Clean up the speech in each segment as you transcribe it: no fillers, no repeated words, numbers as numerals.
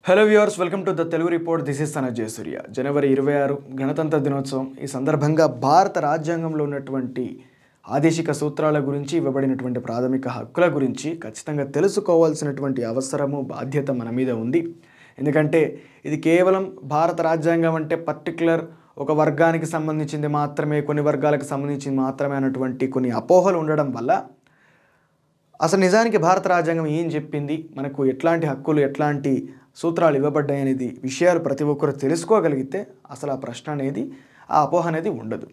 Hello viewers, welcome to the Telugu report. This is Sanath Jayasuriya. జనవరి 26 గణతంత్ర దినోత్సవం. ఈ సందర్భంగా భారత రాజ్యాంగంలో ఉన్నటువంటి ఆదేశిక సూత్రాల గురించి, ఇవ్వబడినటువంటి ప్రాథమిక హక్కుల గురించి ఖచ్చితంగా తెలుసుకోవాల్సినటువంటి అవసరము, బాధ్యత మన మీద ఉంది. ఎందుకంటే ఇది కేవలం భారత రాజ్యాంగం అంటే పర్టికులర్ ఒక వర్గానికి సంబంధించింది మాత్రమే, కొన్ని వర్గాలకు సంబంధించింది మాత్రమే అన్నటువంటి కొన్ని అపోహలు ఉండడం వల్ల అసలు నిజానికి భారత రాజ్యాంగం ఏం చెప్పింది, మనకు ఎట్లాంటి హక్కులు, ఎట్లాంటి సూత్రాలు ఇవ్వబడ్డాయి అనేది విషయాలు ప్రతి ఒక్కరు తెలుసుకోగలిగితే అసలు ఆ ప్రశ్న అనేది, ఆ అపోహ అనేది ఉండదు.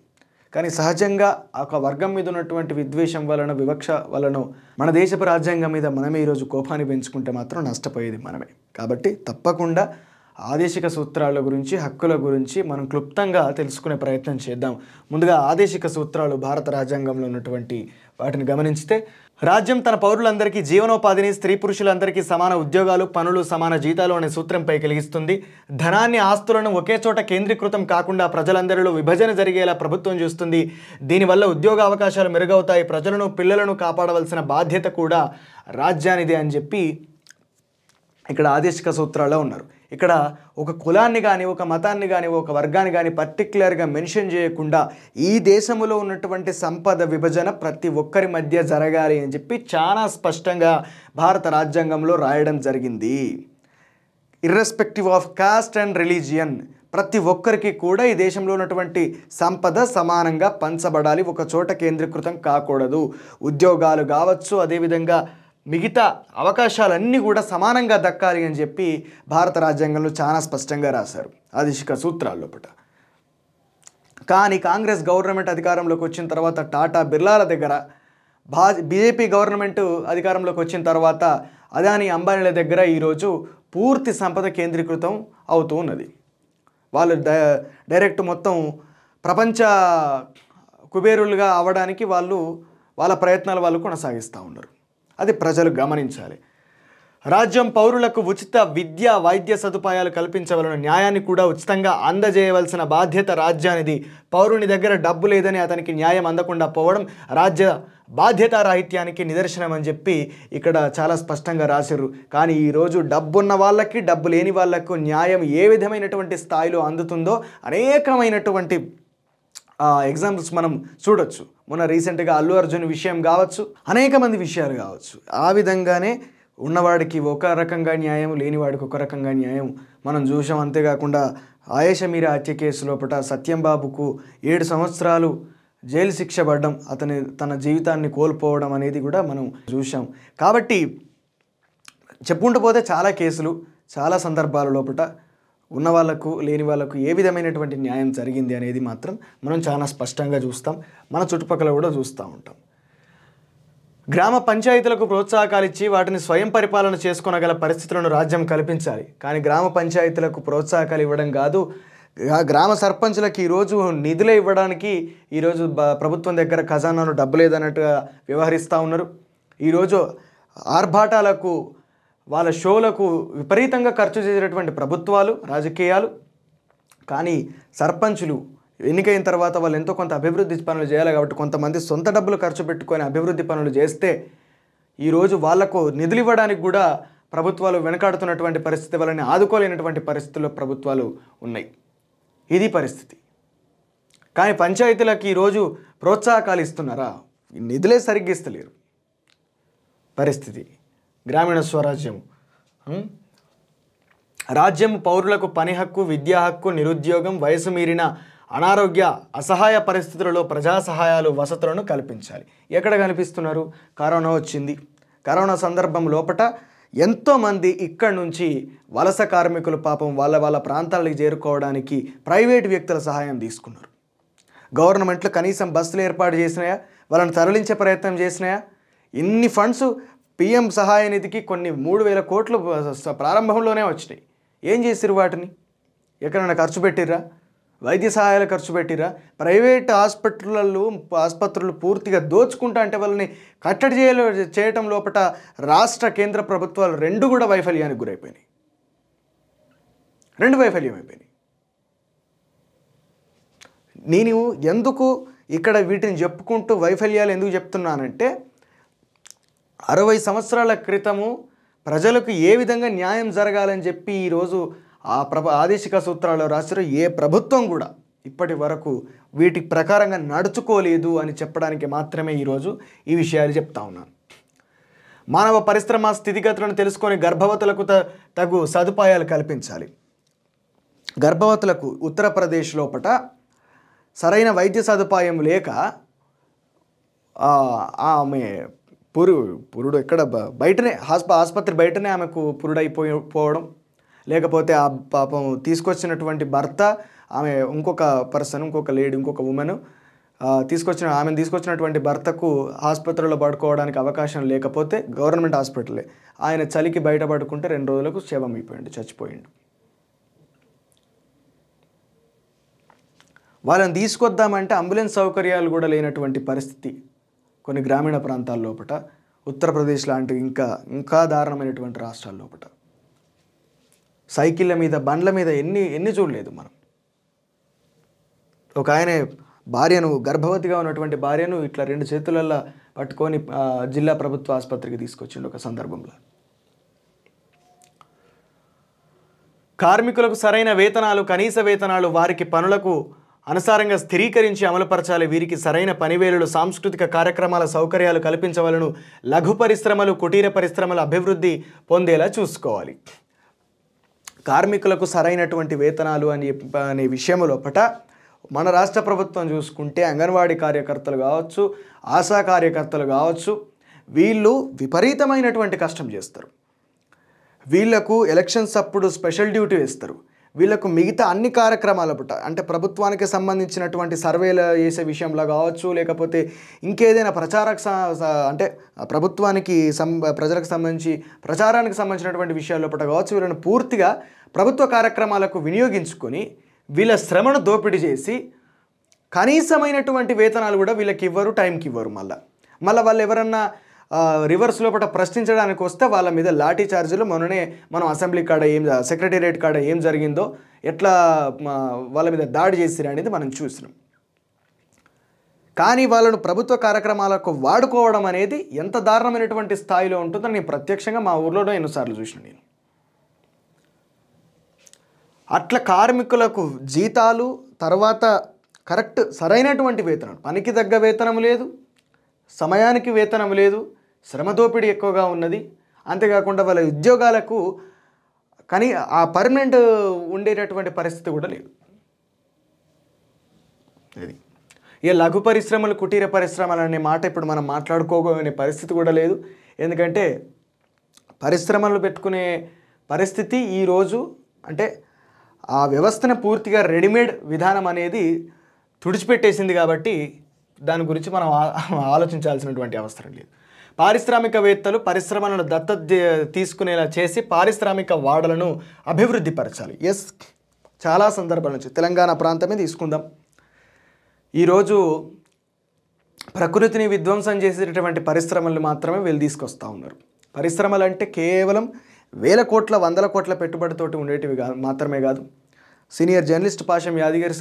కానీ సహజంగా ఒక వర్గం మీద ఉన్నటువంటి విద్వేషం వలన, వివక్ష వలన మన దేశపు రాజ్యాంగం మీద మనమే ఈరోజు కోపాన్ని పెంచుకుంటే మాత్రం నష్టపోయేది మనమే. కాబట్టి తప్పకుండా ఆదేశిక సూత్రాల గురించి, హక్కుల గురించి మనం క్లుప్తంగా తెలుసుకునే ప్రయత్నం చేద్దాం. ముందుగా ఆదేశిక సూత్రాలు భారత రాజ్యాంగంలో ఉన్నటువంటి వాటిని గమనించితే, రాజ్యం తన పౌరులందరికీ జీవనోపాధిని, స్త్రీ పురుషులందరికీ సమాన ఉద్యోగాలు, పనులు, సమాన జీతాలు అనే సూత్రంపై కలిగిస్తుంది. ధనాన్ని, ఆస్తులను ఒకే చోట కేంద్రీకృతం కాకుండా ప్రజలందరిలో విభజన జరిగేలా ప్రభుత్వం చూస్తుంది. దీనివల్ల ఉద్యోగ అవకాశాలు మెరుగవుతాయి. ప్రజలను, పిల్లలను కాపాడవలసిన బాధ్యత కూడా రాజ్యానిదే అని చెప్పి ఇక్కడ ఆదేశిక సూత్రాల్లో ఉన్నారు. ఇక్కడ ఒక కులాన్ని కానీ, ఒక మతాన్ని కానీ, ఒక వర్గాన్ని కానీ పర్టిక్యులర్గా మెన్షన్ చేయకుండా ఈ దేశంలో ఉన్నటువంటి సంపద విభజన ప్రతి ఒక్కరి మధ్య జరగాలి అని చెప్పి చాలా స్పష్టంగా భారత రాజ్యాంగంలో రాయడం జరిగింది. Irrespective of cost and religion, ప్రతి ఒక్కరికి కూడా ఈ దేశంలో ఉన్నటువంటి సంపద సమానంగా పంచబడాలి, ఒక చోట కేంద్రీకృతం కాకూడదు. ఉద్యోగాలు కావచ్చు, అదేవిధంగా మిగతా అవకాశాలన్నీ కూడా సమానంగా దక్కాలి అని చెప్పి భారత రాజ్యాంగంలో చాలా స్పష్టంగా రాశారు ఆదేశిక సూత్రాల లోపల. కానీ కాంగ్రెస్ గవర్నమెంట్ అధికారంలోకి వచ్చిన తర్వాత, టాటా బిర్లాల దగ్గర, బీజేపీ గవర్నమెంట్ అధికారంలోకి వచ్చిన తర్వాత అదానీ అంబానీల దగ్గర ఈరోజు పూర్తి సంపద కేంద్రీకృతం అవుతూ ఉన్నది. వాళ్ళు డైరెక్ట్ మొత్తం ప్రపంచ కుబేరులుగా అవ్వడానికి వాళ్ళ ప్రయత్నాలు వాళ్ళు కొనసాగిస్తూ ఉన్నారు. అది ప్రజలు గమనించాలి. రాజ్యం పౌరులకు ఉచిత విద్య, వైద్య సదుపాయాలు కల్పించవలన, న్యాయాన్ని కూడా ఉచితంగా అందజేయవలసిన బాధ్యత రాజ్యానిది. పౌరుని దగ్గర డబ్బు లేదని అతనికి న్యాయం అందకుండా పోవడం రాజ్య బాధ్యతారాహిత్యానికి నిదర్శనం అని చెప్పి ఇక్కడ చాలా స్పష్టంగా రాశారు. కానీ ఈరోజు డబ్బున్న వాళ్ళకి, డబ్బు లేని వాళ్లకు న్యాయం ఏ విధమైనటువంటి స్థాయిలో అందుతుందో అనేకమైనటువంటి ఎగ్జాంపుల్స్ మనం చూడొచ్చు. మొన్న రీసెంట్గా అల్లు అర్జున్ విషయం కావచ్చు, అనేక మంది విషయాలు కావచ్చు. ఆ విధంగానే ఉన్నవాడికి ఒక రకంగా న్యాయం, లేనివాడికి ఒక రకంగా న్యాయం మనం చూసాం. అంతేకాకుండా ఆయేషా మీరా హత్య కేసు లోపల సత్యంబాబుకు 7 సంవత్సరాలు జైలు శిక్ష పడడం, తన జీవితాన్ని కోల్పోవడం అనేది కూడా మనం చూసాం. కాబట్టి చెప్పుకుంటూ పోతే చాలా కేసులు, చాలా సందర్భాల లోపల ఉన్న వాళ్ళకు, లేని వాళ్ళకు ఏ విధమైనటువంటి న్యాయం జరిగింది అనేది మాత్రం మనం చాలా స్పష్టంగా చూస్తాం. మన చుట్టుపక్కల కూడా చూస్తూ ఉంటాం. గ్రామ పంచాయతీలకు ప్రోత్సాహకాలు ఇచ్చి వాటిని స్వయం పరిపాలన చేసుకొనగల పరిస్థితులను రాజ్యం కల్పించాలి. కానీ గ్రామ పంచాయతీలకు ప్రోత్సాహకాలు ఇవ్వడం కాదు, గ్రామ సర్పంచులకు ఈరోజు నిధులు ఇవ్వడానికి ఈరోజు ప్రభుత్వం దగ్గర ఖజానాలో డబ్బు లేదన్నట్టుగా వ్యవహరిస్తూ ఉన్నారు. ఈరోజు ఆర్భాటాలకు, వాళ్ళ షోలకు విపరీతంగా ఖర్చు చేసేటటువంటి ప్రభుత్వాలు, రాజకీయాలు. కానీ సర్పంచులు ఎన్నికైన తర్వాత వాళ్ళు ఎంతో కొంత అభివృద్ధి పనులు చేయాలి కాబట్టి కొంతమంది సొంత డబ్బులు ఖర్చు పెట్టుకొని అభివృద్ధి పనులు చేస్తే ఈరోజు వాళ్లకు నిధులు ఇవ్వడానికి కూడా ప్రభుత్వాలు వెనకాడుతున్నటువంటి పరిస్థితి వలన ఆదుకోలేనటువంటి పరిస్థితుల్లో ప్రభుత్వాలు ఉన్నాయి. ఇది పరిస్థితి. కానీ పంచాయతీలకు ఈరోజు ప్రోత్సాహకాలు ఇస్తున్నారా? నిధులే సరిగ్గా ఇస్తలేరు. పరిస్థితి గ్రామీణ స్వరాజ్యం. రాజ్యం పౌరులకు పని హక్కు, విద్యా హక్కు, నిరుద్యోగం, వయసు మీరిన అనారోగ్య, అసహాయ పరిస్థితులలో ప్రజా సహాయాలు, వసతులను కల్పించాలి. ఎక్కడ కల్పిస్తున్నారు? కరోనా వచ్చింది. కరోనా సందర్భం లోపట ఎంతోమంది ఇక్కడి నుంచి వలస కార్మికులు పాపం వాళ్ళ ప్రాంతాలకు చేరుకోవడానికి ప్రైవేటు వ్యక్తుల సహాయం తీసుకున్నారు. గవర్నమెంట్లు కనీసం బస్సులు ఏర్పాటు చేసినాయా? వాళ్ళని తరలించే ప్రయత్నం చేసినాయా? ఇన్ని ఫండ్స్ PM సహాయ నిధికి కొన్ని 3,000 కోట్లు ప్రారంభంలోనే వచ్చినాయి. ఏం చేసిరు? వాటిని ఎక్కడైనా ఖర్చు పెట్టిర్రా? వైద్య సహాయాలు ఖర్చు పెట్టిర్రా? ప్రైవేట్ ఆసుపత్రులు పూర్తిగా దోచుకుంటా అంటే వాళ్ళని కట్టడి చేయటం లోపల రాష్ట్ర, కేంద్ర ప్రభుత్వాలు రెండు కూడా వైఫల్యానికి గురైపోయినాయి. వైఫల్యమైపోయినాయి. నేను ఎందుకు ఇక్కడ వీటిని చెప్పుకుంటూ వైఫల్యాలు ఎందుకు చెప్తున్నానంటే, 60 సంవత్సరాల క్రితము ప్రజలకు ఏ విధంగా న్యాయం జరగాలని చెప్పి ఈరోజు ఆ ఆదేశిక సూత్రాల్లో రాశారో ఏ ప్రభుత్వం కూడా ఇప్పటి వరకు వీటి ప్రకారంగా నడుచుకోలేదు అని చెప్పడానికి మాత్రమే ఈరోజు ఈ విషయాలు చెప్తా ఉన్నాను. మానవ పరిశ్రమ స్థితిగతులను తెలుసుకొని గర్భవతులకు తగు సదుపాయాలు కల్పించాలి. గర్భవతులకు ఉత్తరప్రదేశ్ లోపట సరైన వైద్య సదుపాయం లేక ఆమె పురుడు ఎక్కడ బయటనే ఆసుపత్రి బయటనే ఆమెకు పురుడైపోవడం, లేకపోతే ఆ పాపం తీసుకొచ్చినటువంటి భర్త ఆమె ఇంకొక లేడీ ఇంకొక ఉమెన్ ఆమెను తీసుకొచ్చినటువంటి భర్తకు ఆసుపత్రిలో పడుకోవడానికి అవకాశం లేకపోతే గవర్నమెంట్ హాస్పిటలే ఆయన చలికి బయట పడుకుంటే 2 రోజులకు శవం అయిపోయింది, చచ్చిపోయిండు. వాళ్ళని తీసుకొద్దామంటే అంబులెన్స్ సౌకర్యాలు కూడా లేనటువంటి పరిస్థితి కొన్ని గ్రామీణ ప్రాంతాల లోపల, ఉత్తరప్రదేశ్ లాంటి ఇంకా దారుణమైనటువంటి రాష్ట్రాల లోపల. సైకిళ్ళ మీద బండ్ల మీద ఎన్ని చూడలేదు మనం. ఒక ఆయన భార్యను, గర్భవతిగా ఉన్నటువంటి భార్యను ఇట్లా 2 చేతులల్లో పట్టుకొని జిల్లా ప్రభుత్వ ఆసుపత్రికి తీసుకొచ్చిండు ఒక సందర్భంలో. కార్మికులకు సరైన వేతనాలు, కనీస వేతనాలు వారికి పనులకు అనుసారంగా స్థిరీకరించి అమలుపరచాలి. వీరికి సరైన పనివేళలు, సాంస్కృతిక కార్యక్రమాల సౌకర్యాలు కల్పించవలను. లఘు పరిశ్రమలు, కుటీర పరిశ్రమల అభివృద్ధి పొందేలా చూసుకోవాలి. కార్మికులకు సరైనటువంటి వేతనాలు అనే విషయం లోపట మన రాష్ట్ర ప్రభుత్వం చూసుకుంటే అంగన్వాడీ కార్యకర్తలు కావచ్చు, ఆశా కార్యకర్తలు కావచ్చు, వీళ్ళు విపరీతమైనటువంటి కష్టం చేస్తారు. వీళ్లకు ఎలక్షన్స్ అప్పుడు స్పెషల్ డ్యూటీ వేస్తారు. వీళ్ళకు మిగతా అన్ని కార్యక్రమాల పుట్ట అంటే ప్రభుత్వానికి సంబంధించినటువంటి సర్వేలు చేసే విషయంలో కావచ్చు, లేకపోతే ఇంకేదైనా అంటే ప్రభుత్వానికి ప్రజలకు సంబంధించి ప్రచారానికి సంబంధించినటువంటి విషయాల పుట్ట కావచ్చు, వీళ్ళని పూర్తిగా ప్రభుత్వ కార్యక్రమాలకు వినియోగించుకొని వీళ్ళ శ్రమను దోపిడీ చేసి కనీసమైనటువంటి వేతనాలు కూడా వీళ్ళకి ఇవ్వరు, టైంకి ఇవ్వరు. మళ్ళీ వాళ్ళు ఎవరన్నా రివర్స్ లోపల ప్రశ్నించడానికి వస్తే వాళ్ళ మీద లాఠీ చార్జీలు. మనం అసెంబ్లీ కాడ సెక్రటేరియట్ కాడ ఏం జరిగిందో, ఎట్లా వాళ్ళ మీద దాడి చేసిరు అనేది మనం చూసినాం. కానీ వాళ్ళను ప్రభుత్వ కార్యక్రమాలకు వాడుకోవడం అనేది ఎంత దారుణమైనటువంటి స్థాయిలో ఉంటుందో నేను ప్రత్యక్షంగా మా ఊర్లోనే ఎన్నోసార్లు చూసిన. నేను అట్లా కార్మికులకు జీతాలు, తర్వాత కరెక్ట్ సరైనటువంటి వేతనం, పనికి తగ్గ వేతనం లేదు, సమయానికి వేతనం లేదు, శ్రమ దోపిడీ ఎక్కువగా ఉన్నది. అంతేకాకుండా వాళ్ళ ఉద్యోగాలకు కానీ ఆ పర్మనెంట్ ఉండేటటువంటి పరిస్థితి కూడా లేదు. ఇది ఇక లఘు పరిశ్రమలు, కుటీర పరిశ్రమలు అనే మాట ఇప్పుడు మనం మాట్లాడుకోగనే పరిస్థితి కూడా లేదు. ఎందుకంటే పరిశ్రమలు పెట్టుకునే పరిస్థితి ఈరోజు అంటే ఆ వ్యవస్థను పూర్తిగా రెడీమేడ్ విధానం అనేది తుడిచిపెట్టేసింది. కాబట్టి దాని గురించి మనం ఆలోచించాల్సినటువంటి అవసరం లేదు. పారిశ్రామికవేత్తలు పరిశ్రమలను దత్తత తీసుకునేలా చేసి పారిశ్రామిక వాడలను అభివృద్ధి పరచాలి. చాలా సందర్భాల నుంచి తెలంగాణ ప్రాంతమే తీసుకుందాం. ఈరోజు ప్రకృతిని విధ్వంసం చేసేటటువంటి పరిశ్రమలను మాత్రమే వీళ్ళు తీసుకొస్తూ ఉన్నారు. పరిశ్రమలు అంటే కేవలం 1000 కోట్ల 100 కోట్ల పెట్టుబడితోటి ఉండేటివి మాత్రమే కాదు. Senior journalist Pasham Yadagiri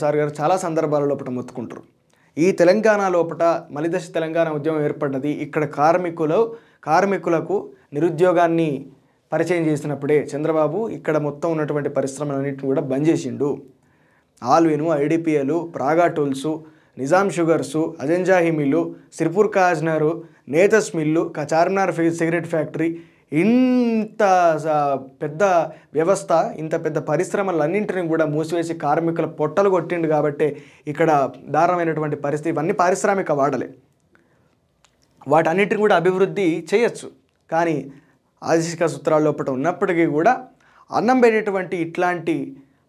sir గారు చాలా సందర్భాల లోపల మొత్తుకుంటారు. ఈ తెలంగాణ లోపల మలిదశ తెలంగాణ ఉద్యమం ఏర్పడ్డది. ఇక్కడ కార్మికులకు నిరుద్యోగాన్ని పరిచయం చేసినప్పుడే చంద్రబాబు ఇక్కడ మొత్తం ఉన్నటువంటి పరిశ్రమలన్నింటినీ కూడా బంద్ చేసిండు. ఆల్విను, ఐడిపిఎలు, Praga Tools, Nizam Sugars, Azamjahi Mill, Sirpur కాజ్నరు, నేతస్ మిల్లు, చార్మినార్ సిగరెట్ ఫ్యాక్టరీ, ఇంత పెద్ద వ్యవస్థ, ఇంత పెద్ద పరిశ్రమలన్నింటినీ కూడా మూసివేసి కార్మికుల పొట్టలు కొట్టిండు. కాబట్టి ఇక్కడ దారుణమైనటువంటి పరిస్థితి. ఇవన్నీ పారిశ్రామిక వాడలే, వాటన్నిటిని కూడా అభివృద్ధి చేయొచ్చు. కానీ ఆదేశిక సూత్రాల లోపల ఉన్నప్పటికీ కూడా అన్నం పెట్టేటువంటి ఇట్లాంటి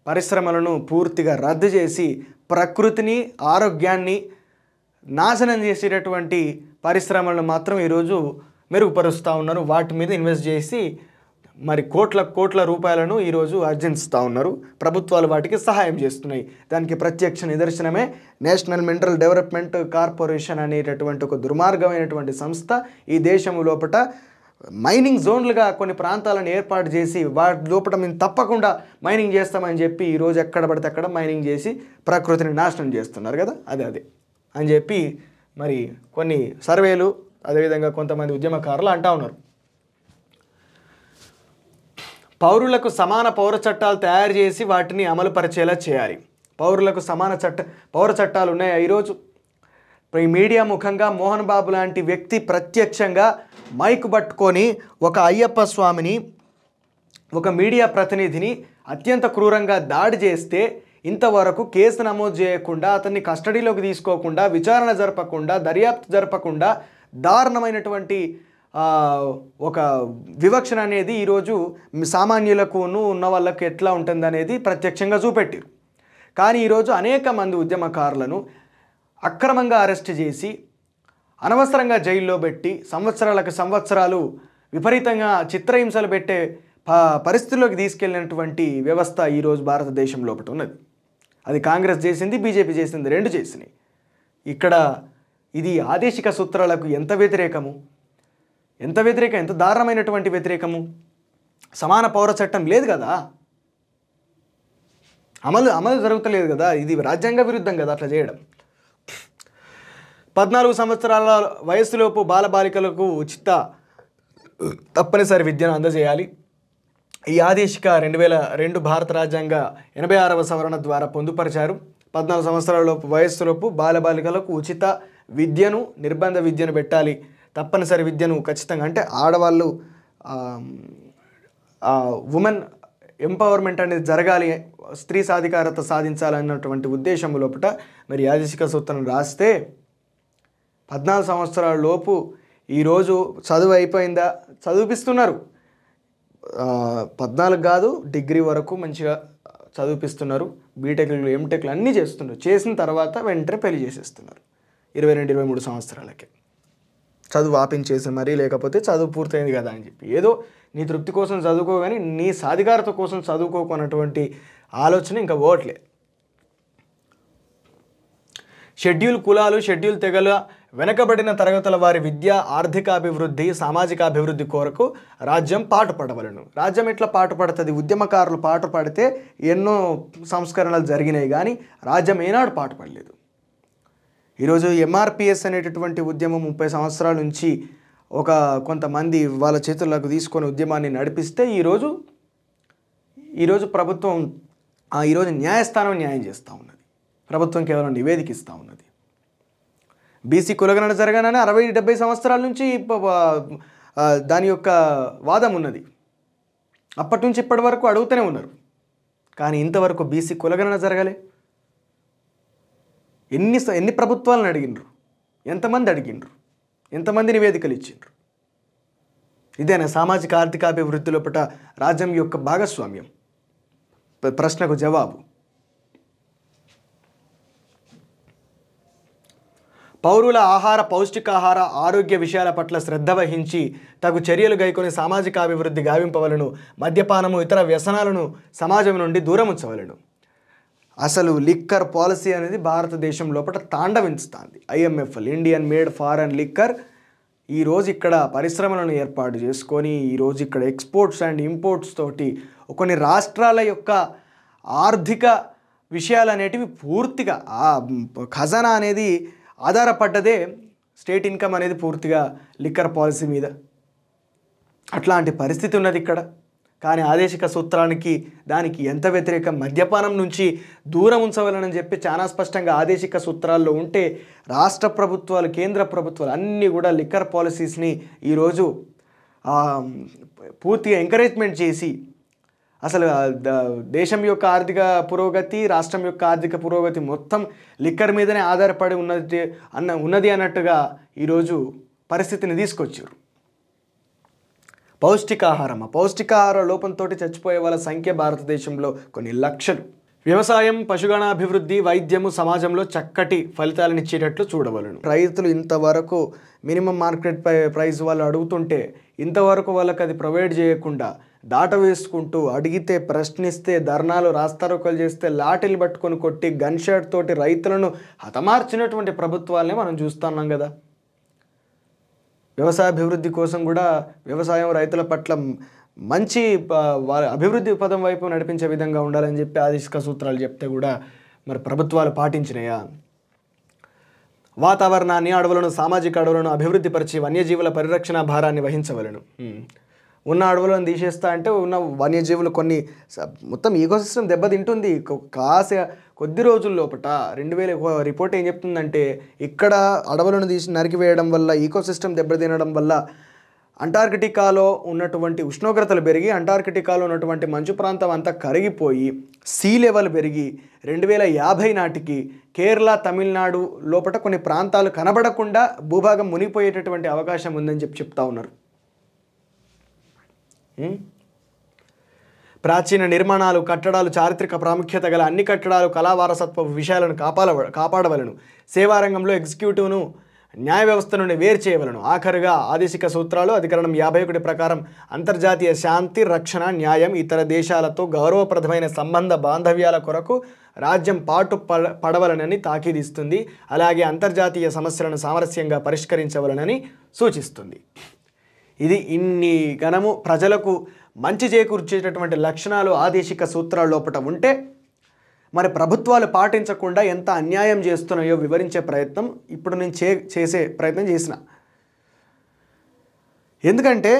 పరిశ్రమలను పూర్తిగా రద్దు చేసి ప్రకృతిని, ఆరోగ్యాన్ని నాశనం చేసేటటువంటి పరిశ్రమలను మాత్రం ఈరోజు మెరుగుపరుస్తూ ఉన్నారు. వాటి మీద ఇన్వెస్ట్ చేసి మరి కోట్ల రూపాయలను ఈరోజు ఆర్జిస్తూ ఉన్నారు. ప్రభుత్వాలు వాటికి సహాయం చేస్తున్నాయి. దానికి ప్రత్యక్ష నిదర్శనమే నేషనల్ మినరల్ డెవలప్మెంట్ కార్పొరేషన్ అనేటటువంటి ఒక దుర్మార్గమైనటువంటి సంస్థ ఈ దేశం లోపల మైనింగ్ జోన్లుగా కొన్ని ప్రాంతాలను ఏర్పాటు చేసి వాటి లోపల మేము తప్పకుండా మైనింగ్ చేస్తామని చెప్పి ఈరోజు ఎక్కడ పడితే అక్కడ మైనింగ్ చేసి ప్రకృతిని నాశనం చేస్తున్నారు కదా. అదే అని చెప్పి మరి కొన్ని సర్వేలు, అదేవిధంగా కొంతమంది ఉద్యమకారులు అంటూ ఉన్నారు. పౌరులకు సమాన పౌర చట్టాలు తయారు చేసి వాటిని అమలు పరిచేలా చేయాలి. పౌరులకు సమాన పౌర చట్టాలు ఉన్నాయి. ఈరోజు ఈ మీడియా ముఖంగా మోహన్ బాబు లాంటి వ్యక్తి ప్రత్యక్షంగా మైక్ పట్టుకొని ఒక అయ్యప్ప స్వామిని, ఒక మీడియా ప్రతినిధిని అత్యంత క్రూరంగా దాడి చేస్తే ఇంతవరకు కేసు నమోదు చేయకుండా, అతన్ని కస్టడీలోకి తీసుకోకుండా, విచారణ జరపకుండా, దర్యాప్తు జరపకుండా దారుణమైనటువంటి ఒక వివక్షణ అనేది ఈరోజు సామాన్యులకును ఉన్న వాళ్ళకు ఎట్లా ఉంటుంది అనేది ప్రత్యక్షంగా చూపెట్టారు. కానీ ఈరోజు అనేక మంది ఉద్యమకారులను అక్రమంగా అరెస్ట్ చేసి అనవసరంగా జైల్లో పెట్టి సంవత్సరాలు విపరీతంగా చిత్రహింసలు పెట్టే పరిస్థితుల్లోకి తీసుకెళ్ళినటువంటి వ్యవస్థ ఈరోజు భారతదేశం లోపల ఉన్నది. అది కాంగ్రెస్ చేసింది, బీజేపీ చేసింది, రెండు చేసినాయి. ఇక్కడ ఇది ఆదేశిక సూత్రాలకు ఎంత వ్యతిరేకము, ఎంత దారుణమైనటువంటి వ్యతిరేకము. సమాన పౌర చట్టం లేదు కదా, అమలు జరుగుతలేదు కదా, ఇది రాజ్యాంగ విరుద్ధం కదా అట్లా చేయడం. 14 సంవత్సరాల వయసులోపు బాలబాలికలకు ఉచిత తప్పనిసరి విద్యను అందజేయాలి. ఈ ఆదేశిక 2002 భారత రాజ్యాంగ 86వ సవరణ ద్వారా పొందుపరిచారు. 14 సంవత్సరాలలోపు వయస్సులోపు బాలబాలికలకు ఉచిత విద్యను, నిర్బంధ విద్యను పెట్టాలి. తప్పనిసరి విద్యను ఖచ్చితంగా, అంటే ఆడవాళ్ళు ఉమెన్ ఎంపవర్మెంట్ అనేది జరగాలి, స్త్రీ సాధికారత సాధించాలన్నటువంటి ఉద్దేశం లోపల మరి ఆదేశిక సూత్రం రాస్తే 14 సంవత్సరాల లోపు ఈరోజు చదువు అయిపోయిందా, చదివిపిస్తున్నారు. 14 కాదు, డిగ్రీ వరకు మంచిగా చదివిపిస్తున్నారు. బీటెక్లు, ఎంటెక్లు అన్నీ చేస్తున్నారు. చేసిన తర్వాత వెంటనే పెళ్లి చేసేస్తున్నారు 22-23 సంవత్సరాలకే. చదువు ఆపించేసి మరీ, లేకపోతే చదువు పూర్తయింది కదా అని చెప్పి ఏదో నీ తృప్తి కోసం చదువుకో, కానీ నీ సాధికారత కోసం చదువుకోకున్నటువంటి ఆలోచన ఇంకా ఓట్లే. షెడ్యూల్ కులాలు, షెడ్యూల్ తెగల వెనకబడిన తరగతుల వారి విద్య, ఆర్థికాభివృద్ధి, సామాజికాభివృద్ధి కొరకు రాజ్యం పాటుపడవలను. రాజ్యం ఎట్లా పాటుపడుతుంది? ఉద్యమకారులు పాటుపడితే ఎన్నో సంస్కరణలు జరిగినాయి, కానీ రాజ్యం ఏనాడు పాటుపడలేదు. ఈరోజు ఎంఆర్పిఎస్ అనేటటువంటి ఉద్యమం 30 సంవత్సరాల నుంచి కొంతమంది వాళ్ళ చేతుల్లోకి తీసుకొని ఉద్యమాన్ని నడిపిస్తే ఈరోజు ప్రభుత్వం ఈరోజు న్యాయస్థానం న్యాయం చేస్తూ ఉన్నది. ప్రభుత్వం కేవలం నివేదిక ఇస్తూ ఉన్నది. బీసీ కులగణన జరగానని 60-70 సంవత్సరాల నుంచి దాని యొక్క వాదం ఉన్నది. అప్పటి నుంచి ఇప్పటి వరకు అడుగుతూనే ఉన్నారు, కానీ ఇంతవరకు బీసీ కులగణన జరగలే. ఎన్ని ప్రభుత్వాలను అడిగినరు, ఎంతమంది అడిగినరు, ఎంతమంది నివేదికలు ఇచ్చిండ్రు? ఇదేనా సామాజిక ఆర్థికాభివృద్ధి లోపల రాజ్యం యొక్క భాగస్వామ్యం? ప్రశ్నకు జవాబు. పౌరుల ఆహార, పౌష్టికాహార, ఆరోగ్య విషయాల పట్ల శ్రద్ధ వహించి తగు చర్యలు గైకొని సామాజిక అభివృద్ధి గావింపవలను. మద్యపానము, ఇతర వ్యసనాలను సమాజం నుండి దూరం ఉంచవలను. అసలు లిక్కర్ పాలసీ అనేది భారతదేశం లోపల తాండవిస్తుంది. IMFL, Indian made foreign liquor, ఈరోజు ఇక్కడ పరిశ్రమలను ఏర్పాటు చేసుకొని ఈరోజు ఇక్కడ ఎక్స్పోర్ట్స్ అండ్ ఇంపోర్ట్స్ తోటి కొన్ని రాష్ట్రాల యొక్క ఆర్థిక విషయాలు అనేటివి పూర్తిగా ఖజానా అనేది ఆధారపడ్డదే, స్టేట్ ఇన్కమ్ అనేది పూర్తిగా లిక్కర్ పాలసీ మీద. అట్లాంటి పరిస్థితి ఉన్నది ఇక్కడ. కానీ ఆదేశిక సూత్రానికి దానికి ఎంత వ్యతిరేకం? మద్యపానం నుంచి దూరం ఉంచవాలని చెప్పి చాలా స్పష్టంగా ఆదేశిక సూత్రాల్లో ఉంటే, రాష్ట్ర ప్రభుత్వాలు, కేంద్ర ప్రభుత్వాలు అన్నీ కూడా లిక్కర్ పాలసీస్ని ఈరోజు పూర్తిగా ఎంకరేజ్మెంట్ చేసి అసలు దేశం యొక్క ఆర్థిక పురోగతి, రాష్ట్రం యొక్క ఆర్థిక పురోగతి మొత్తం లిక్కర్ మీదనే ఆధారపడి ఉన్నది అన్నట్టుగా ఈరోజు పరిస్థితిని తీసుకొచ్చారు. పౌష్టికాహార లోపంతో చచ్చిపోయే వాళ్ళ సంఖ్య భారతదేశంలో కొన్ని లక్షలు. వ్యవసాయం, పశుగణాభివృద్ధి, వైద్యము సమాజంలో చక్కటి ఫలితాలనిచ్చేటట్లు చూడవలను. రైతులు ఇంతవరకు మినిమం మార్కెట్ ప్రైస్ వాళ్ళు అడుగుతుంటే ఇంతవరకు వాళ్ళకి అది ప్రొవైడ్ చేయకుండా దాట వేసుకుంటూ, అడిగితే ప్రశ్నిస్తే, ధర్నాలు, రాస్తారోకలు చేస్తే లాఠీలు పట్టుకొని కొట్టి గన్ షాట్ తోటి రైతులను హతమార్చినటువంటి ప్రభుత్వాలనే మనం చూస్తున్నాం కదా. వ్యవసాయ అభివృద్ధి కోసం కూడా వ్యవసాయం రైతుల పట్ల మంచి అభివృద్ధి పదం వైపు నడిపించే విధంగా ఉండాలని చెప్పి ఆదేశిక సూత్రాలు చెప్తే కూడా మరి ప్రభుత్వాలు పాటించినాయా? వాతావరణాన్ని, అడవులను, సామాజిక అడవులను అభివృద్ధి పరిచి వన్యజీవుల పరిరక్షణ భారాన్ని వహించవలను. ఉన్న అడవులను తీసేస్తా అంటే ఉన్న వన్యజీవులు కొన్ని మొత్తం ఈకోసిస్టమ్ దెబ్బతింటుంది. కొద్ది రోజుల లోపట 2000 రిపోర్ట్ ఏం చెప్తుందంటే ఇక్కడ అడవులను నరికివేయడం వల్ల ఈకోసిస్టమ్ దెబ్బతినడం వల్ల అంటార్కిటికాలో ఉన్నటువంటి ఉష్ణోగ్రతలు పెరిగి అంటార్కిటికాలో ఉన్నటువంటి మంచు ప్రాంతం అంతా కరిగిపోయి సీ లెవెల్ పెరిగి 2050 నాటికి కేరళ తమిళనాడు లోపల కొన్ని ప్రాంతాలు కనబడకుండా భూభాగం మునిగిపోయేటటువంటి అవకాశం ఉందని చెప్తా ఉన్నారు. ప్రాచీన నిర్మాణాలు, కట్టడాలు, చారిత్రక ప్రాముఖ్యత గల అన్ని కట్టడాలు, కళా వారసత్వ విషయాలను కాపాడవలను. సేవారంగంలో ఎగ్జిక్యూటివ్ను న్యాయ వ్యవస్థ నుండి వేరు చేయవలను. ఆఖరుగా ఆదేశిక సూత్రాలు అధికరణం 51 ప్రకారం అంతర్జాతీయ శాంతి, రక్షణ, న్యాయం, ఇతర దేశాలతో గౌరవప్రదమైన సంబంధ బాంధవ్యాల కొరకు రాజ్యం పడవలనని తాకీదిస్తుంది. అలాగే అంతర్జాతీయ సమస్యలను సామరస్యంగా పరిష్కరించవలనని సూచిస్తుంది. ఇది ఇన్ని ఘనము ప్రజలకు మంచి చేకూర్చేటటువంటి లక్షణాలు ఆదేశిక సూత్రాల లోపల ఉంటే మరి ప్రభుత్వాలు పాటించకుండా ఎంత అన్యాయం చేస్తున్నాయో వివరించే ప్రయత్నం ఇప్పుడు నేను చేసే ప్రయత్నం చేసిన. ఎందుకంటే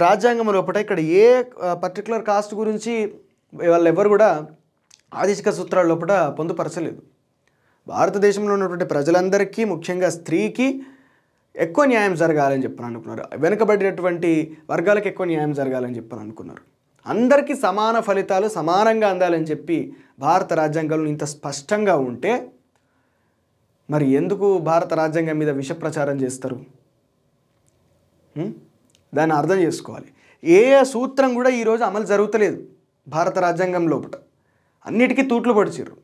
రాజ్యాంగం లోపల ఇక్కడ ఏ పర్టికులర్ కాస్ట్ గురించి వాళ్ళెవ్వరు కూడా ఆదేశిక సూత్రాల లోపల పొందుపరచలేదు. భారతదేశంలో ఉన్నటువంటి ప్రజలందరికీ, ముఖ్యంగా స్త్రీకి ఎక్కువ న్యాయం జరగాలని చెప్పని అనుకున్నారు. వెనుకబడినటువంటి వర్గాలకు ఎక్కువ న్యాయం జరగాలని చెప్పని అనుకున్నారు. అందరికీ సమాన ఫలితాలు సమానంగా అందాలని చెప్పి భారత రాజ్యాంగంలో ఇంత స్పష్టంగా ఉంటే మరి ఎందుకు భారత రాజ్యాంగం మీద విష ప్రచారం చేస్తారు? దాన్ని అర్థం చేసుకోవాలి. ఏ సూత్రం కూడా ఈరోజు అమలు జరుగుతలేదు భారత రాజ్యాంగం లోపల. అన్నిటికీ తూట్లు పొడిచిర్రు,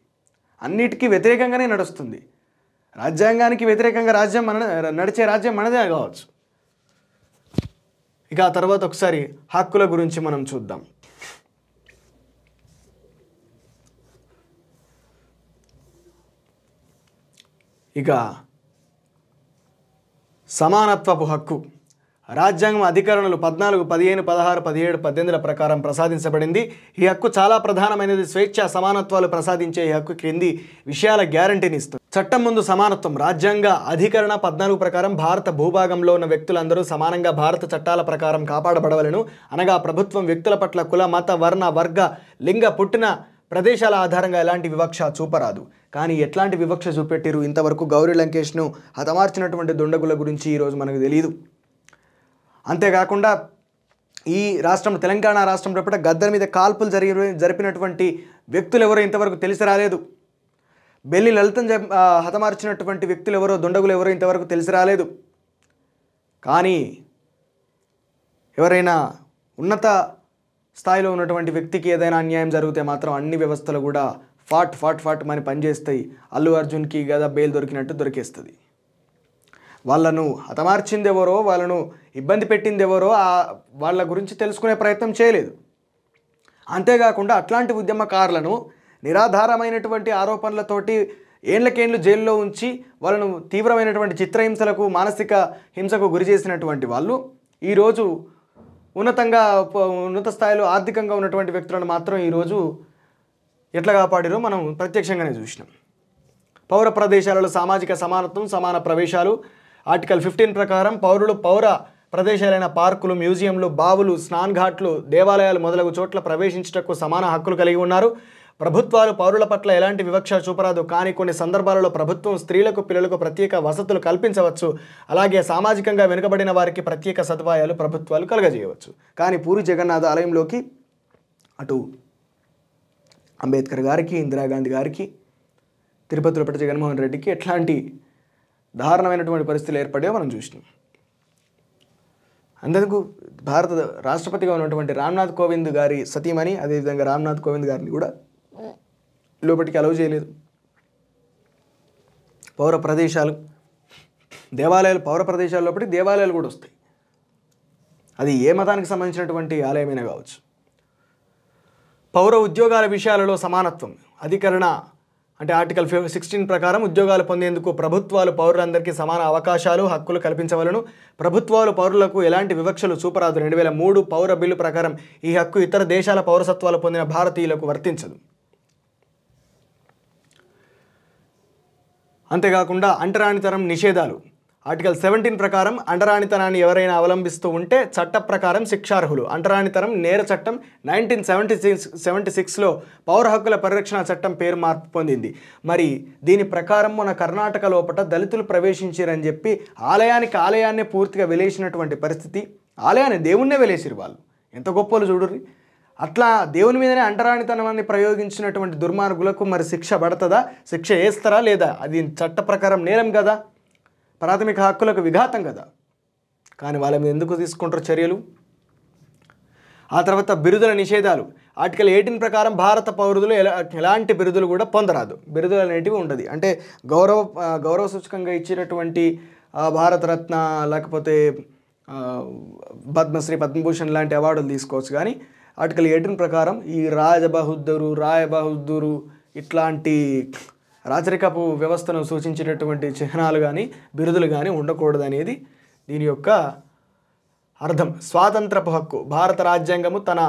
అన్నిటికీ వ్యతిరేకంగానే నడుస్తుంది. రాజ్యాంగానికి వ్యతిరేకంగా నడిచే రాజ్యం మనదే కావచ్చు. ఇక ఆ తర్వాత ఒకసారి హక్కుల గురించి మనం చూద్దాం. ఇక సమానత్వపు హక్కు రాజ్యాంగం అధికరణలు 14, 15, 16, 17, 18 ప్రకారం ప్రసాదించబడింది. ఈ హక్కు చాలా ప్రధానమైనది. స్వేచ్ఛ, సమానత్వాలు ప్రసాదించే ఈ హక్కు క్రింది విషయాల గ్యారంటీని ఇస్తుంది. చట్టం ముందు సమానత్వం. రాజ్యాంగ అధికరణ 14 ప్రకారం భారత భూభాగంలో ఉన్న వ్యక్తులందరూ సమానంగా భారత చట్టాల ప్రకారం కాపాడబడవలను. అనగా ప్రభుత్వం వ్యక్తుల పట్ల కుల, మత, వర్ణ, వర్గ, లింగ, పుట్టిన ప్రదేశాల ఆధారంగా ఎలాంటి వివక్ష చూపరాదు. కానీ ఎట్లాంటి వివక్ష చూపెట్టిరు? ఇంతవరకు గౌరీ లంకేష్ను హతమార్చినటువంటి దుండగుల గురించి ఈరోజు మనకు తెలియదు. అంతేకాకుండా ఈ రాష్ట్రం తెలంగాణ రాష్ట్రం లోపల గద్దర్ మీద కాల్పులు జరిపినటువంటి వ్యక్తులు ఎవరో ఇంతవరకు తెలిసి రాలేదు. బెల్లి లలితను హతమార్చినటువంటి వ్యక్తులు ఎవరో, దుండగులు ఎవరో ఇంతవరకు తెలిసి రాలేదు. కానీ ఎవరైనా ఉన్నత స్థాయిలో ఉన్నటువంటి వ్యక్తికి ఏదైనా అన్యాయం జరిగితే మాత్రం అన్ని వ్యవస్థలు కూడా ఫాట్ మని పనిచేస్తాయి. అల్లు అర్జున్కి గదా బెయిల్ దొరికినట్టు దొరికేస్తుంది. వాళ్ళను హతమార్చింది ఎవరో, వాళ్ళను ఇబ్బంది పెట్టింది ఎవరో వాళ్ళ గురించి తెలుసుకునే ప్రయత్నం చేయలేదు. అంతేకాకుండా అట్లాంటి ఉద్యమకారులను నిరాధారమైనటువంటి ఆరోపణలతోటి ఏళ్లకేండ్లు జైల్లో ఉంచి వాళ్ళను తీవ్రమైనటువంటి చిత్రహింసలకు, మానసిక హింసకు గురి చేసినటువంటి వాళ్ళు ఈరోజు ఉన్నత స్థాయిలో ఆర్థికంగా ఉన్నటువంటి వ్యక్తులను మాత్రం ఈరోజు ఎట్లా కాపాడిరో మనం ప్రత్యక్షంగానే చూసినాం. పౌర ప్రదేశాలలో సామాజిక సమానత్వం, సమాన ప్రవేశాలు. ఆర్టికల్ 15 ప్రకారం పౌరులు పౌర ప్రదేశాలైన పార్కులు, మ్యూజియంలు, బావులు, స్నాన్ ఘాట్లు, దేవాలయాలు మొదలగు చోట్ల ప్రవేశించుటకు సమాన హక్కులు కలిగి ఉన్నారు. ప్రభుత్వాలు పౌరుల పట్ల ఎలాంటి వివక్ష చూపరాదు. కానీ కొన్ని సందర్భాలలో ప్రభుత్వం స్త్రీలకు, పిల్లలకు ప్రత్యేక వసతులు కల్పించవచ్చు. అలాగే సామాజికంగా వెనుకబడిన వారికి ప్రత్యేక సదుపాయాలు ప్రభుత్వాలు కలుగజేయవచ్చు. కానీ పూరి జగన్నాథ ఆలయంలోకి అటు అంబేద్కర్ గారికి, ఇందిరాగాంధీ గారికి, తిరుపతిలో పట్ట జగన్మోహన్ రెడ్డికి ఎట్లాంటి దారుణమైనటువంటి పరిస్థితులు ఏర్పడాయో మనం చూసినాం. అందుకు భారత రాష్ట్రపతిగా ఉన్నటువంటి రామ్నాథ్ కోవింద్ గారి సతీమణి, అదేవిధంగా రామ్నాథ్ కోవింద్ గారిని కూడా లోపలికి అలౌ చేయలేదు. పౌర ప్రదేశాలు, దేవాలయాలు, పౌర ప్రదేశాల లోపలికి దేవాలయాలు కూడా వస్తాయి. అది ఏ మతానికి సంబంధించినటువంటి ఆలయమైనా కావచ్చు. పౌర ఉద్యోగాల విషయాలలో సమానత్వం. అధికరణ అంటే ఆర్టికల్ 16 ప్రకారం ఉద్యోగాలు పొందేందుకు ప్రభుత్వాలు పౌరులందరికీ సమాన అవకాశాలు, హక్కులు కల్పించవలను. ప్రభుత్వాలు పౌరులకు ఎలాంటి వివక్షలు చూపరాదు. 2003 పౌర బిల్లు ప్రకారం ఈ హక్కు ఇతర దేశాల పౌరసత్వాలు పొందిన భారతీయులకు వర్తించదు. అంతేకాకుండా అంటరానితనం నిషేధాలు. ఆర్టికల్ 17 ప్రకారం అంటరానితనాన్ని ఎవరైనా అవలంబిస్తూ ఉంటే చట్ట ప్రకారం శిక్షార్హులు. అంటరానితనం నేర చట్టం 1976లో పౌర హక్కుల పరిరక్షణ చట్టం పేరు మార్పు పొందింది. మరి దీని ప్రకారం మన కర్ణాటక లోపల దళితులు ప్రవేశించారని చెప్పి ఆలయాన్నే పూర్తిగా వెలేసినటువంటి పరిస్థితి. ఆలయాన్ని దేవుణ్ణే వెలేసిరు వాళ్ళు. ఎంత గొప్పలు చూడుర్రి. అట్లా దేవుని మీదనే అంటరానితనాన్ని ప్రయోగించినటువంటి దుర్మార్గులకు మరి శిక్ష పడుతుందా? శిక్ష వేస్తారా లేదా? అది చట్ట ప్రకారం నేరం కదా, ప్రాథమిక హక్కులకు విఘాతం కదా. కానీ వాళ్ళ మీద ఎందుకు తీసుకుంటారు చర్యలు? ఆ తర్వాత బిరుదుల నిషేధాలు. ఆర్టికల్ 18 ప్రకారం భారత పౌరులు ఎలాంటి బిరుదులు కూడా పొందరాదు. బిరుదులు అనేటివి ఉండదు. అంటే గౌరవ సూచకంగా ఇచ్చినటువంటి భారతరత్న లేకపోతే పద్మశ్రీ, పద్మభూషణ్ లాంటి అవార్డులు తీసుకోవచ్చు. కానీ ఆర్టికల్ 18 ప్రకారం ఈ రాయబహుద్దూరు ఇట్లాంటి రాచరికపు వ్యవస్థను సూచించేటటువంటి చిహ్నాలు కానీ బిరుదులు కానీ ఉండకూడదు అనేది దీని యొక్క అర్థం. స్వాతంత్రపు హక్కు. భారత రాజ్యాంగము తన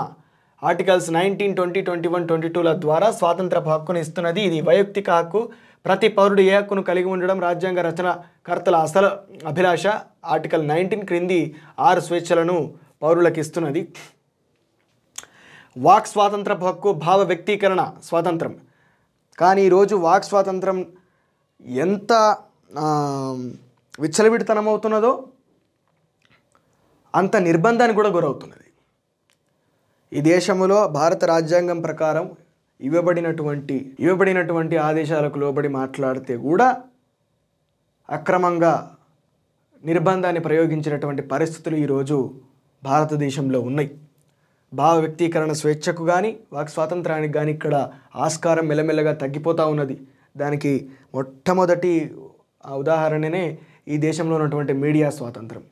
ఆర్టికల్స్ 19, 20, 21, 22ల ద్వారా స్వాతంత్రపు హక్కును ఇస్తున్నది. ఇది వైయక్తిక హక్కు. ప్రతి పౌరుడు ఏ హక్కును కలిగి ఉండడం రాజ్యాంగ రచనకర్తల అసలు అభిలాష. ఆర్టికల్ 19 క్రింది 6 స్వేచ్ఛలను పౌరులకు ఇస్తున్నది. వాక్ స్వాతంత్రపు హక్కు, భావ వ్యక్తీకరణ స్వాతంత్రం. కానీ ఈరోజు వాక్ స్వాతంత్రం ఎంత విచ్చలవిడితనమవుతున్నదో అంత నిర్బంధానికి కూడా గురవుతున్నది. ఈ దేశంలో భారత రాజ్యాంగం ప్రకారం ఇవ్వబడినటువంటి ఆదేశాలకు లోబడి మాట్లాడితే కూడా అక్రమంగా నిర్బంధాన్ని ప్రయోగించినటువంటి పరిస్థితులు ఈరోజు భారతదేశంలో ఉన్నాయి. భావ వ్యక్తీకరణ స్వేచ్ఛకు కానీ వాక్ స్వాతంత్రానికి కానీ ఇక్కడ ఆస్కారం మెల్లమెల్లగా తగ్గిపోతూ ఉన్నది. దానికి మొట్టమొదటి ఉదాహరణనే ఈ దేశంలో ఉన్నటువంటి మీడియా స్వాతంత్రం.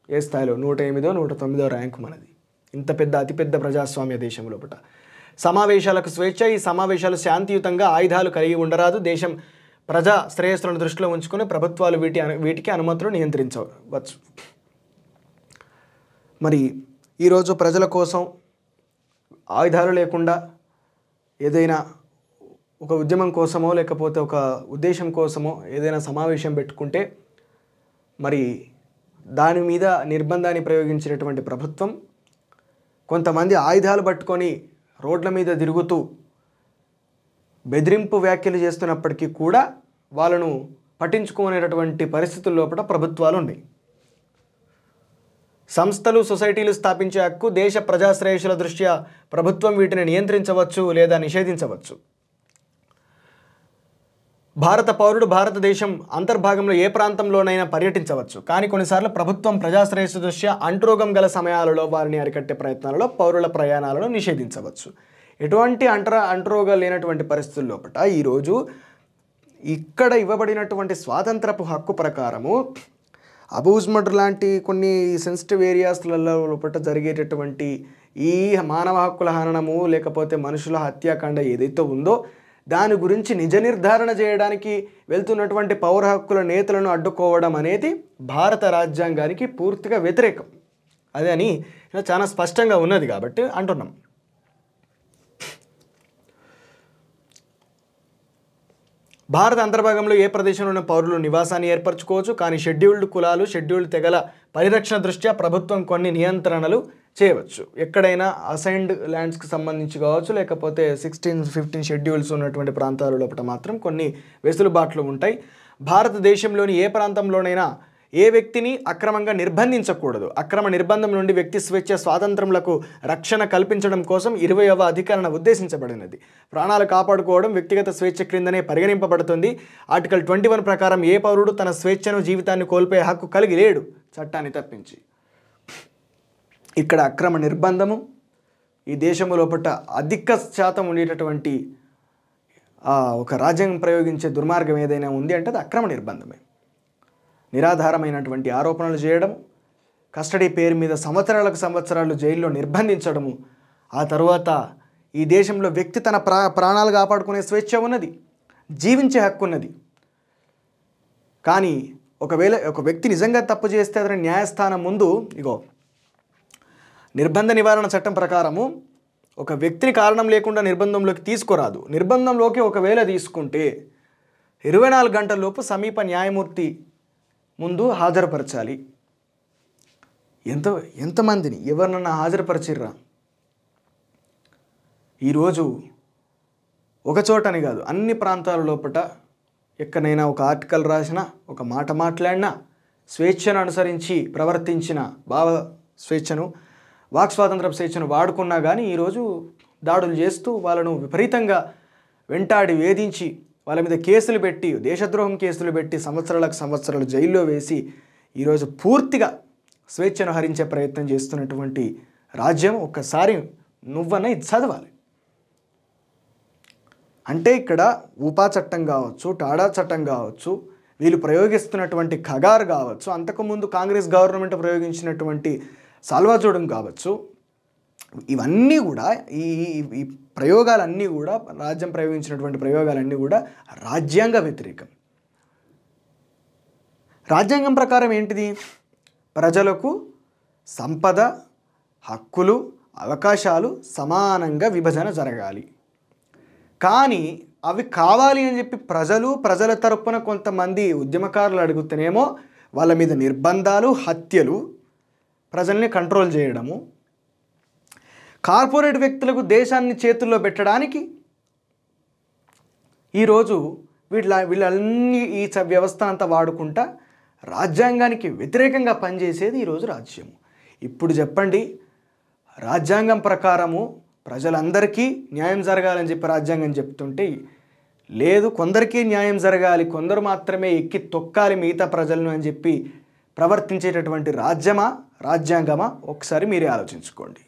ఏ స్థాయిలో 108వ 109వ ర్యాంకు మనది. ఇంత పెద్ద అతిపెద్ద ప్రజాస్వామ్య దేశం లోపల. సమావేశాలకు స్వేచ్ఛ. ఈ సమావేశాలు శాంతియుతంగా ఆయుధాలు కలిగి ఉండరాదు. దేశం ప్రజా శ్రేయస్సులను దృష్టిలో ఉంచుకొని ప్రభుత్వాలు వీటికి అనుమతులు నియంత్రించవచ్చు. మరి ఈరోజు ప్రజల కోసం ఆయుధాలు లేకుండా ఏదైనా ఒక ఉద్యమం కోసమో లేకపోతే ఒక ఉద్దేశం కోసమో ఏదైనా సమావేశం పెట్టుకుంటే మరి దాని మీద నిర్బంధాన్ని ప్రయోగించినటువంటి ప్రభుత్వం కొంతమంది ఆయుధాలు పట్టుకొని రోడ్ల మీద తిరుగుతూ బెదిరింపు వ్యాఖ్యలు చేస్తున్నప్పటికీ కూడా వాళ్ళను పట్టించుకునేటటువంటి పరిస్థితుల లోపల ప్రభుత్వాలు ఉన్నాయి. సంస్థలు, సొసైటీలు స్థాపించే హక్కు. దేశ ప్రజాశ్రేయస్సుల దృష్ట్యా ప్రభుత్వం వీటిని నియంత్రించవచ్చు లేదా నిషేధించవచ్చు. భారత పౌరుడు భారతదేశం అంతర్భాగంలో ఏ ప్రాంతంలోనైనా పర్యటించవచ్చు. కానీ కొన్నిసార్లు ప్రభుత్వం ప్రజాశ్రేయస్సు దృష్ట్యా అంటురోగం గల సమయాలలో వారిని అరికట్టే ప్రయత్నాలలో పౌరుల ప్రయాణాలను నిషేధించవచ్చు. ఎటువంటి అంటురోగాలు లేనటువంటి పరిస్థితుల లోపల ఈరోజు ఇక్కడ ఇవ్వబడినటువంటి స్వాతంత్రపు హక్కు ప్రకారము అబూజ్మర్డర్ లాంటి కొన్ని సెన్సిటివ్ ఏరియాస్లలో లోపల జరిగేటటువంటి ఈ మానవ హక్కుల హననము లేకపోతే మనుషుల హత్యాకాండ ఏదైతే ఉందో దాని గురించి నిజ నిర్ధారణ చేయడానికి వెళ్తున్నటువంటి పౌర హక్కుల నేతలను అడ్డుకోవడం అనేది భారత రాజ్యాంగానికి పూర్తిగా వ్యతిరేకం. అదే అని చాలా స్పష్టంగా ఉన్నది కాబట్టి అంటున్నాం. భారత అంతర్భాగంలో ఏ ప్రదేశంలోని పౌరులు నివాసాన్ని ఏర్పరచుకోవచ్చు. కానీ షెడ్యూల్డ్ కులాలు, షెడ్యూల్డ్ తెగల పరిరక్షణ దృష్ట్యా ప్రభుత్వం కొన్ని నియంత్రణలు చేయవచ్చు. ఎక్కడైనా అసైన్డ్ ల్యాండ్స్కి సంబంధించి కావచ్చు లేకపోతే 16, 15 షెడ్యూల్స్ ఉన్నటువంటి ప్రాంతాల లోపల మాత్రం కొన్ని వెసులుబాట్లు ఉంటాయి. భారతదేశంలోని ఏ ప్రాంతంలోనైనా ఏ వ్యక్తిని అక్రమంగా నిర్బంధించకూడదు. అక్రమ నిర్బంధం నుండి వ్యక్తి స్వేచ్ఛ స్వాతంత్రములకు రక్షణ కల్పించడం కోసం 20వ అధికరణ ఉద్దేశించబడినది. ప్రాణాలు కాపాడుకోవడం వ్యక్తిగత స్వేచ్ఛ క్రిందనే పరిగణింపబడుతుంది. ఆర్టికల్ 21 ప్రకారం ఏ పౌరుడు తన స్వేచ్ఛను, జీవితాన్ని కోల్పోయే హక్కు కలిగి లేడు చట్టాన్ని తప్పించి. ఇక్కడ అక్రమ నిర్బంధము ఈ దేశము లోపల అధిక శాతం ఉండేటటువంటి ఒక రాజ్యాంగం ప్రయోగించే దుర్మార్గం ఏదైనా ఉంది అంటే అది అక్రమ నిర్బంధమే. నిరాధారమైనటువంటి ఆరోపణలు చేయడం, కస్టడీ పేరు మీద సంవత్సరాలు జైల్లో నిర్బంధించడము. ఆ తరువాత ఈ దేశంలో వ్యక్తి తన ప్రాణాలు కాపాడుకునే స్వేచ్ఛ ఉన్నది, జీవించే హక్కు ఉన్నది. కానీ ఒకవేళ ఒక వ్యక్తి నిజంగా తప్పు చేస్తే అతని న్యాయస్థానం ముందు నిర్బంధ నివారణ చట్టం ప్రకారము ఒక వ్యక్తిని కారణం లేకుండా నిర్బంధంలోకి తీసుకురాదు. నిర్బంధంలోకి ఒకవేళ తీసుకుంటే 24 గంటలలోపు సమీప న్యాయమూర్తి ముందు హాజరుపరచాలి. ఎంతమందిని ఎవరినన్నా హాజరుపరిచిర్రా? ఈరోజు ఒక చోటని కాదు, అన్ని ప్రాంతాల లోపల ఎక్కడైనా ఒక ఆర్టికల్ రాసినా, ఒక మాట మాట్లాడినా, స్వేచ్ఛను అనుసరించి ప్రవర్తించిన భావ స్వేచ్ఛను, వాక్ స్వాతంత్ర స్వేచ్ఛను వాడుకున్నా కానీ ఈరోజు దాడులు చేస్తూ వాళ్ళను విపరీతంగా వెంటాడి వేధించి వాళ్ళ మీద కేసులు పెట్టి, దేశద్రోహం కేసులు పెట్టి సంవత్సరాలు జైల్లో వేసి ఈరోజు పూర్తిగా స్వేచ్ఛను హరించే ప్రయత్నం చేస్తున్నటువంటి రాజ్యం ఒక్కసారి నువ్వన్నా ఇది చదవాలి. అంటే ఇక్కడ ఊపా చట్టం కావచ్చు, టాడా చట్టం కావచ్చు, వీళ్ళు ప్రయోగిస్తున్నటువంటి ఖగార్ కావచ్చు, అంతకుముందు కాంగ్రెస్ గవర్నమెంట్ ప్రయోగించినటువంటి సాల్వాజోడం కావచ్చు, ఇవన్నీ కూడా ఈ ప్రయోగాలన్నీ కూడా, రాజ్యం ప్రయోగించినటువంటి ప్రయోగాలన్నీ కూడా రాజ్యాంగ వ్యతిరేకం. రాజ్యాంగం ప్రకారం ఏంటిది? ప్రజలకు సంపద, హక్కులు, అవకాశాలు సమానంగా విభజన జరగాలి. కానీ అవి కావాలి అని చెప్పి ప్రజల తరపున కొంతమంది ఉద్యమకారులు అడుగుతేనేమో వాళ్ళ మీద నిర్బంధాలు, హత్యలు, ప్రజల్ని కంట్రోల్ చేయడము, కార్పొరేట్ వ్యక్తులకు దేశాన్ని చేతుల్లో పెట్టడానికి ఈరోజు వీళ్ళన్నీ ఈ వ్యవస్థ అంతా వాడుకుంటా రాజ్యాంగానికి వ్యతిరేకంగా పనిచేసేది ఈరోజు రాజ్యం. ఇప్పుడు చెప్పండి, రాజ్యాంగం ప్రకారము ప్రజలందరికీ న్యాయం జరగాలని చెప్పి రాజ్యాంగం చెప్తుంటే, లేదు కొందరికీ న్యాయం జరగాలి, కొందరు మాత్రమే ఎక్కి తొక్కాలి మిగతా ప్రజలను అని చెప్పి ప్రవర్తించేటటువంటి రాజ్యమా, రాజ్యాంగమా? ఒకసారి మీరే ఆలోచించుకోండి.